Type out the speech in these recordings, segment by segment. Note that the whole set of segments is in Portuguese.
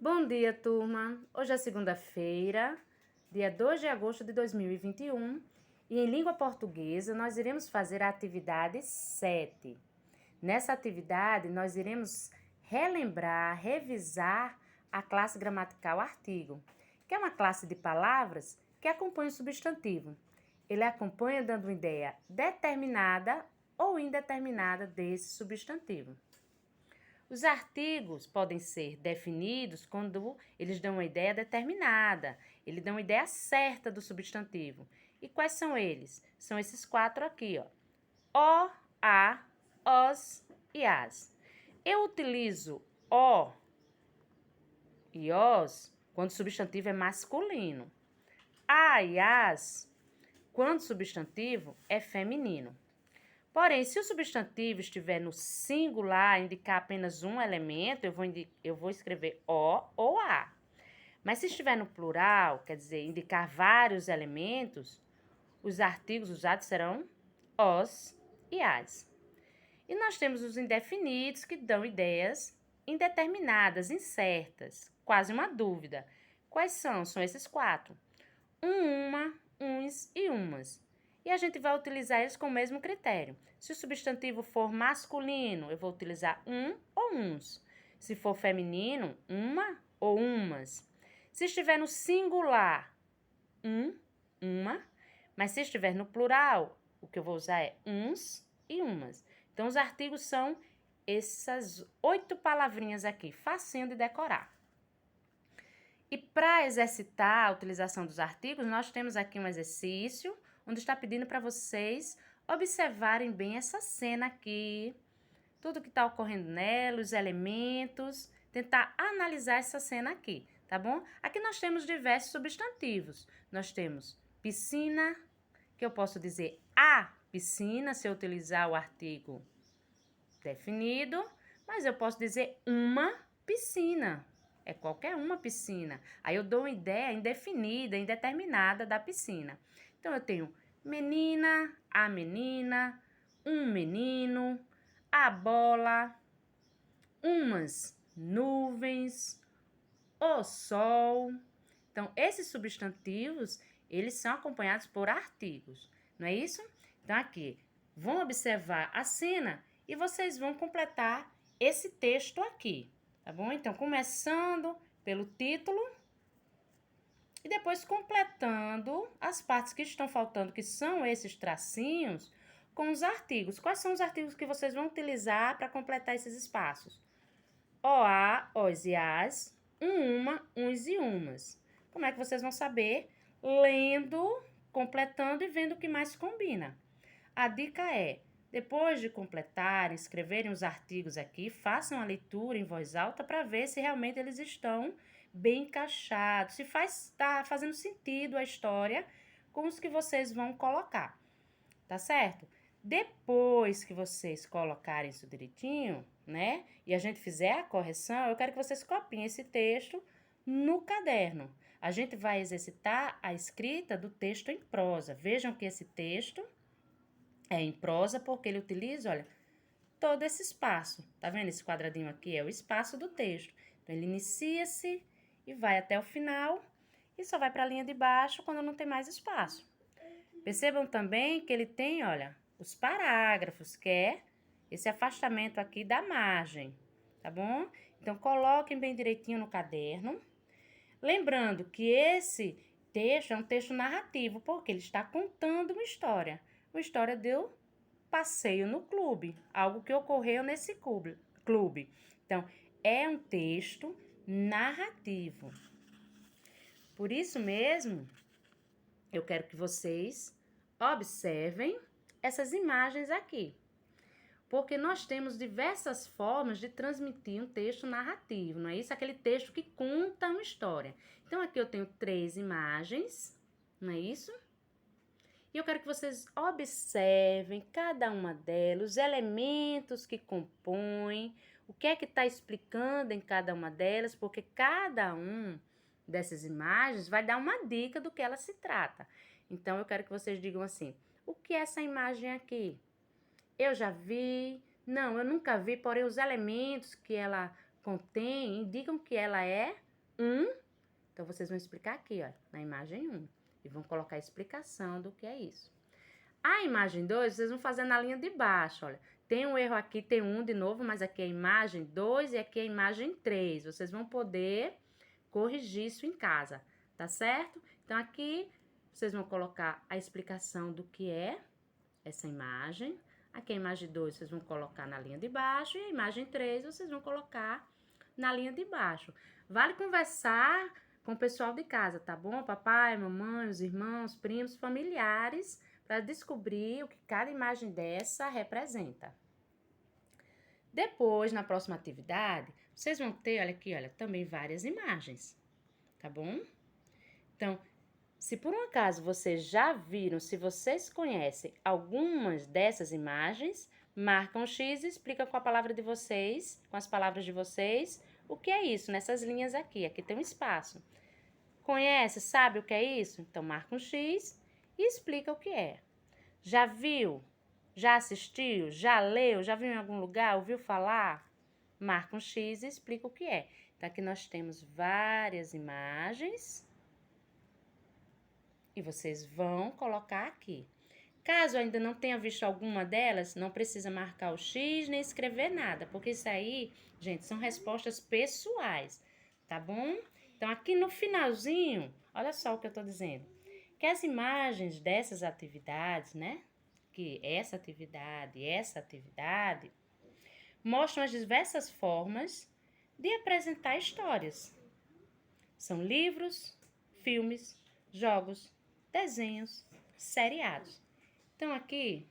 Bom dia, turma! Hoje é segunda-feira, dia 2 de agosto de 2021, e em língua portuguesa nós iremos fazer a atividade 7. Nessa atividade, nós iremos relembrar, revisar a classe gramatical artigo, que é uma classe de palavras que acompanha o substantivo. Ele acompanha dando uma ideia determinada ou indeterminada desse substantivo. Os artigos podem ser definidos quando eles dão uma ideia determinada, eles dão uma ideia certa do substantivo. E quais são eles? São esses 4 aqui, ó. O, a, os e as. Eu utilizo o e os quando o substantivo é masculino. A e as quando o substantivo é feminino. Porém, se o substantivo estiver no singular, indicar apenas um elemento, eu vou escrever o ou a. Mas se estiver no plural, quer dizer, indicar vários elementos, os artigos usados serão os e as. E nós temos os indefinidos, que dão ideias indeterminadas, incertas, quase uma dúvida. Quais são? São esses 4. Uma, uns e umas. E a gente vai utilizar eles com o mesmo critério. Se o substantivo for masculino, eu vou utilizar um ou uns. Se for feminino, uma ou umas. Se estiver no singular, uma. Mas se estiver no plural, o que eu vou usar é uns e umas. Então, os artigos são essas 8 palavrinhas aqui, facinho de decorar. E para exercitar a utilização dos artigos, nós temos aqui um exercício onde está pedindo para vocês observarem bem essa cena aqui, tudo que está ocorrendo nela, os elementos, tentar analisar essa cena aqui, tá bom? Aqui nós temos diversos substantivos. Nós temos piscina, que eu posso dizer a piscina, se eu utilizar o artigo definido, mas eu posso dizer uma piscina. É qualquer uma piscina. Aí eu dou uma ideia indefinida, indeterminada da piscina. Então, eu tenho menina, a menina, um menino, a bola, umas nuvens, o sol. Então, esses substantivos, eles são acompanhados por artigos, não é isso? Então, aqui, vão observar a cena e vocês vão completar esse texto aqui, tá bom? Então, começando pelo título e depois completando as partes que estão faltando, que são esses tracinhos, com os artigos. Quais são os artigos que vocês vão utilizar para completar esses espaços? O, a, os e as, uma, uns e umas. Como é que vocês vão saber? Lendo, completando e vendo o que mais combina. A dica é, depois de completarem, escreverem os artigos aqui, façam a leitura em voz alta para ver se realmente eles estão bem encaixados, se está fazendo sentido a história com os que vocês vão colocar, tá certo? Depois que vocês colocarem isso direitinho, né, e a gente fizer a correção, eu quero que vocês copiem esse texto no caderno. A gente vai exercitar a escrita do texto em prosa. Vejam que esse texto é em prosa porque ele utiliza, olha, todo esse espaço. Tá vendo? Esse quadradinho aqui é o espaço do texto. Então, ele inicia-se e vai até o final e só vai para a linha de baixo quando não tem mais espaço. Percebam também que ele tem, olha, os parágrafos, que é esse afastamento aqui da margem, tá bom? Então, coloquem bem direitinho no caderno. Lembrando que esse texto é um texto narrativo, porque ele está contando uma história do passeio no clube, algo que ocorreu nesse clube. Então, é um texto narrativo. Por isso mesmo, eu quero que vocês observem essas imagens aqui, porque nós temos diversas formas de transmitir um texto narrativo, não é isso? Aquele texto que conta uma história. Então, aqui eu tenho 3 imagens, não é isso? E eu quero que vocês observem cada uma delas, os elementos que compõem, o que é que está explicando em cada uma delas, porque cada um dessas imagens vai dar uma dica do que ela se trata. Então, eu quero que vocês digam assim, o que é essa imagem aqui? Eu já vi, não, eu nunca vi, porém os elementos que ela contém indicam que ela é 1. Então, vocês vão explicar aqui, ó, na imagem 1. E vão colocar a explicação do que é isso. A imagem 2, vocês vão fazer na linha de baixo, olha. Tem um erro aqui, tem 1 de novo, mas aqui é a imagem 2 e aqui é a imagem 3. Vocês vão poder corrigir isso em casa, tá certo? Então, aqui, vocês vão colocar a explicação do que é essa imagem. Aqui a imagem 2 vocês vão colocar na linha de baixo e a imagem 3 vocês vão colocar na linha de baixo. Vale conversar com o pessoal de casa, tá bom? Papai, mamãe, os irmãos, primos, familiares, para descobrir o que cada imagem dessa representa. Depois, na próxima atividade, vocês vão ter, olha aqui, olha, também várias imagens, tá bom? Então, se por um acaso vocês já viram, se vocês conhecem algumas dessas imagens, marcam um X e explicam com a palavra de vocês, com as palavras de vocês, o que é isso nessas linhas aqui. Aqui tem um espaço. Conhece, sabe o que é isso? Então, marca um X e explica o que é. Já viu? Já assistiu? Já leu? Já viu em algum lugar? Ouviu falar? Marca um X e explica o que é. Então, aqui nós temos várias imagens. E vocês vão colocar aqui. Caso ainda não tenha visto alguma delas, não precisa marcar o X nem escrever nada, porque isso aí, gente, são respostas pessoais, tá bom? Então, aqui no finalzinho, olha só o que eu tô dizendo. Que as imagens dessas atividades, né? Que essa atividade, mostram as diversas formas de apresentar histórias. São livros, filmes, jogos, desenhos, seriados. Então, aqui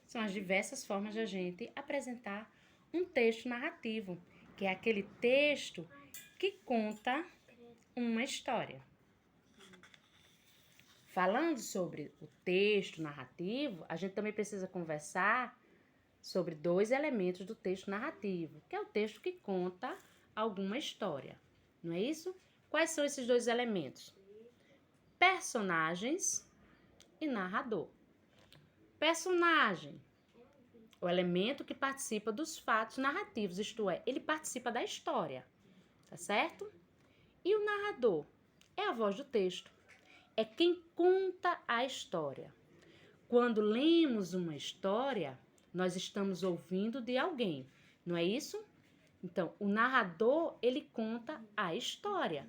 são as diversas formas de a gente apresentar um texto narrativo, que é aquele texto que conta uma história. Falando sobre o texto narrativo, a gente também precisa conversar sobre 2 elementos do texto narrativo, que é o texto que conta alguma história, não é isso? Quais são esses 2 elementos? Personagens e narrador. Personagem, o elemento que participa dos fatos narrativos, isto é, ele participa da história, tá certo? E o narrador é a voz do texto, é quem conta a história. Quando lemos uma história, nós estamos ouvindo de alguém, não é isso? Então, o narrador, ele conta a história.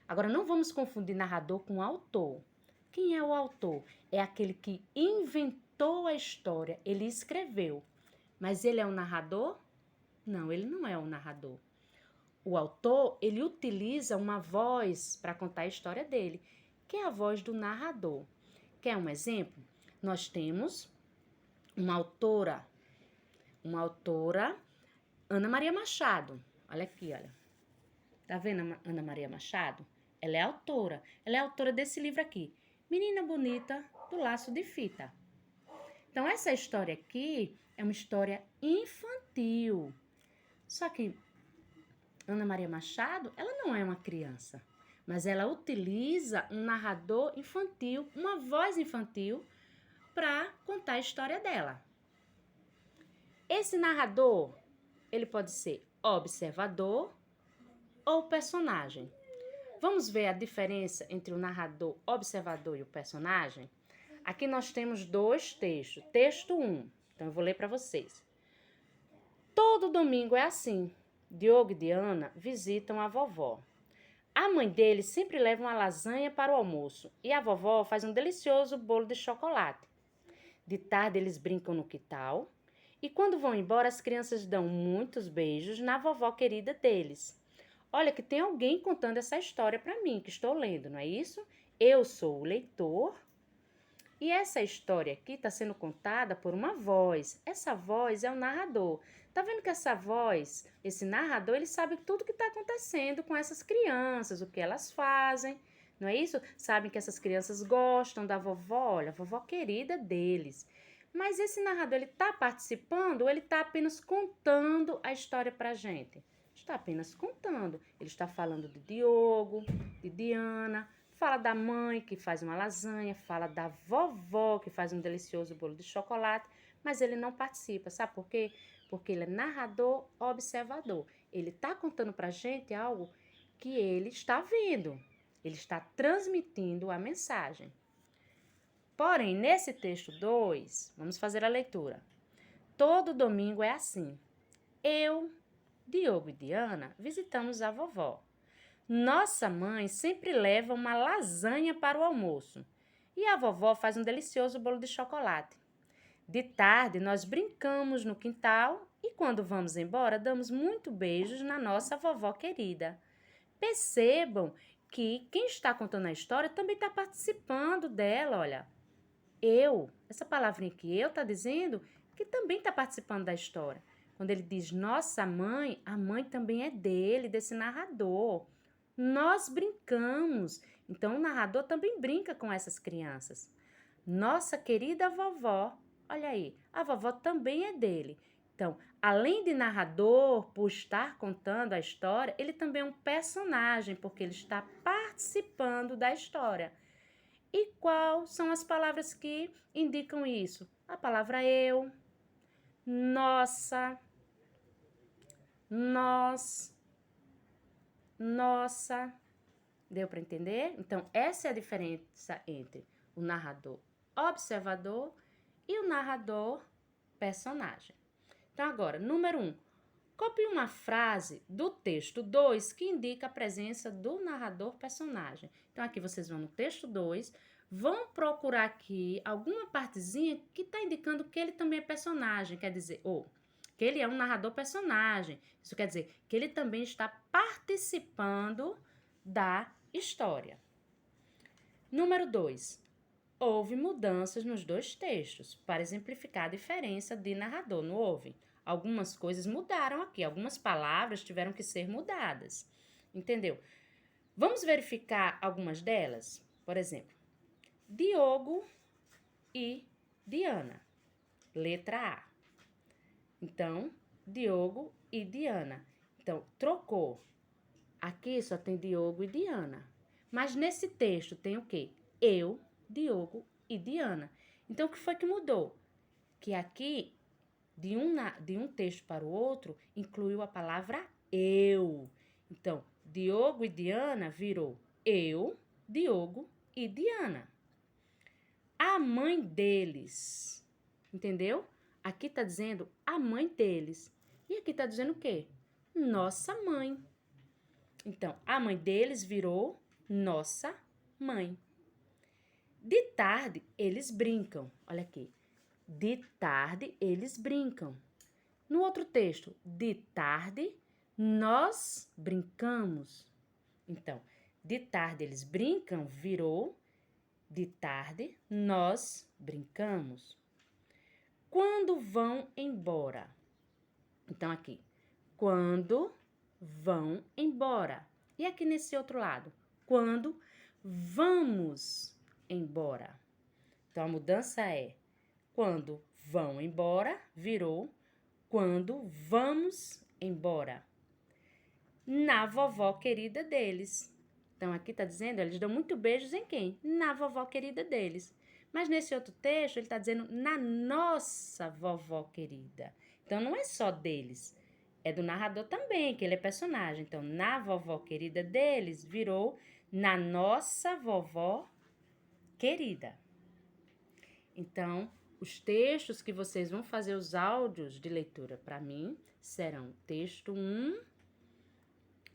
Agora, não vamos confundir narrador com autor. Quem é o autor? É aquele que inventou a história, ele escreveu. Mas ele é o narrador? Não, ele não é o narrador. O autor, ele utiliza uma voz para contar a história dele, que é a voz do narrador. Quer um exemplo? Nós temos uma autora, Ana Maria Machado. Olha aqui, olha. Tá vendo Ana Maria Machado? Ela é autora desse livro aqui, Menina Bonita do Laço de Fita. Então, essa história aqui é uma história infantil. Só que Ana Maria Machado, ela não é uma criança, mas ela utiliza um narrador infantil, uma voz infantil, para contar a história dela. Esse narrador, ele pode ser observador ou personagem. Vamos ver a diferença entre o narrador, observador e o personagem? Aqui nós temos 2 textos. Texto 1, então eu vou ler para vocês. Todo domingo é assim. Diogo e Diana visitam a vovó. A mãe deles sempre leva uma lasanha para o almoço e a vovó faz um delicioso bolo de chocolate. De tarde eles brincam no quintal e quando vão embora as crianças dão muitos beijos na vovó querida deles. Olha que tem alguém contando essa história para mim, que estou lendo, não é isso? Eu sou o leitor e essa história aqui está sendo contada por uma voz. Essa voz é o narrador. Tá vendo que essa voz, esse narrador, ele sabe tudo o que está acontecendo com essas crianças, o que elas fazem, não é isso? Sabem que essas crianças gostam da vovó, olha, a vovó querida deles. Mas esse narrador, ele está participando ou ele está apenas contando a história para a gente? Está apenas contando. Ele está falando de Diogo, de Diana, fala da mãe que faz uma lasanha, fala da vovó que faz um delicioso bolo de chocolate, mas ele não participa. Sabe por quê? Porque ele é narrador observador. Ele está contando para a gente algo que ele está vendo. Ele está transmitindo a mensagem. Porém, nesse texto 2, vamos fazer a leitura. Todo domingo é assim. Eu, Diogo e Diana visitamos a vovó. Nossa mãe sempre leva uma lasanha para o almoço e a vovó faz um delicioso bolo de chocolate. De tarde, nós brincamos no quintal e quando vamos embora, damos muitos beijos na nossa vovó querida. Percebam que quem está contando a história também está participando dela, olha. Eu, essa palavrinha que eu está dizendo que também está participando da história. Quando ele diz nossa mãe, a mãe também é dele, desse narrador. Nós brincamos, então o narrador também brinca com essas crianças. Nossa querida vovó, olha aí, a vovó também é dele. Então, além de narrador, por estar contando a história, ele também é um personagem, porque ele está participando da história. E quais são as palavras que indicam isso? A palavra eu, nossa, nós, nossa. Deu para entender? Então, essa é a diferença entre o narrador observador e o narrador personagem. Então, agora, número 1. Copie uma frase do texto 2 que indica a presença do narrador personagem. Então, aqui vocês vão no texto 2, vão procurar aqui alguma partezinha que está indicando que ele também é personagem, quer dizer, que ele é um narrador personagem. Isso quer dizer que ele também está participando da história. Número 2. Houve mudanças nos dois textos para exemplificar a diferença de narrador, não houve? Algumas coisas mudaram aqui, algumas palavras tiveram que ser mudadas, entendeu? Vamos verificar algumas delas? Por exemplo, Diogo e Diana, letra A. Então, Diogo e Diana. Então, trocou. Aqui só tem Diogo e Diana. Mas nesse texto tem o quê? Eu, Diogo e Diana. Então, o que foi que mudou? Que aqui, de um texto para o outro, incluiu a palavra eu. Então, Diogo e Diana virou eu, Diogo e Diana. A mãe deles, entendeu? Aqui está dizendo a mãe deles. E aqui está dizendo o quê? Nossa mãe. Então, a mãe deles virou nossa mãe. De tarde, eles brincam. Olha aqui. De tarde, eles brincam. No outro texto, de tarde, nós brincamos. Então, de tarde, eles brincam, virou de tarde, nós brincamos. Quando vão embora? Então, aqui. Quando vão embora. E aqui nesse outro lado, quando vamos embora. Então, a mudança é quando vão embora, virou quando vamos embora. Na vovó querida deles. Então, aqui está dizendo, eles dão muito beijos em quem? Na vovó querida deles. Mas nesse outro texto, ele está dizendo na nossa vovó querida. Então, não é só deles. É do narrador também, que ele é personagem. Então, na vovó querida deles, virou na nossa vovó querida. Então, os textos que vocês vão fazer os áudios de leitura para mim serão o texto 1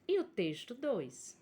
e o texto 2.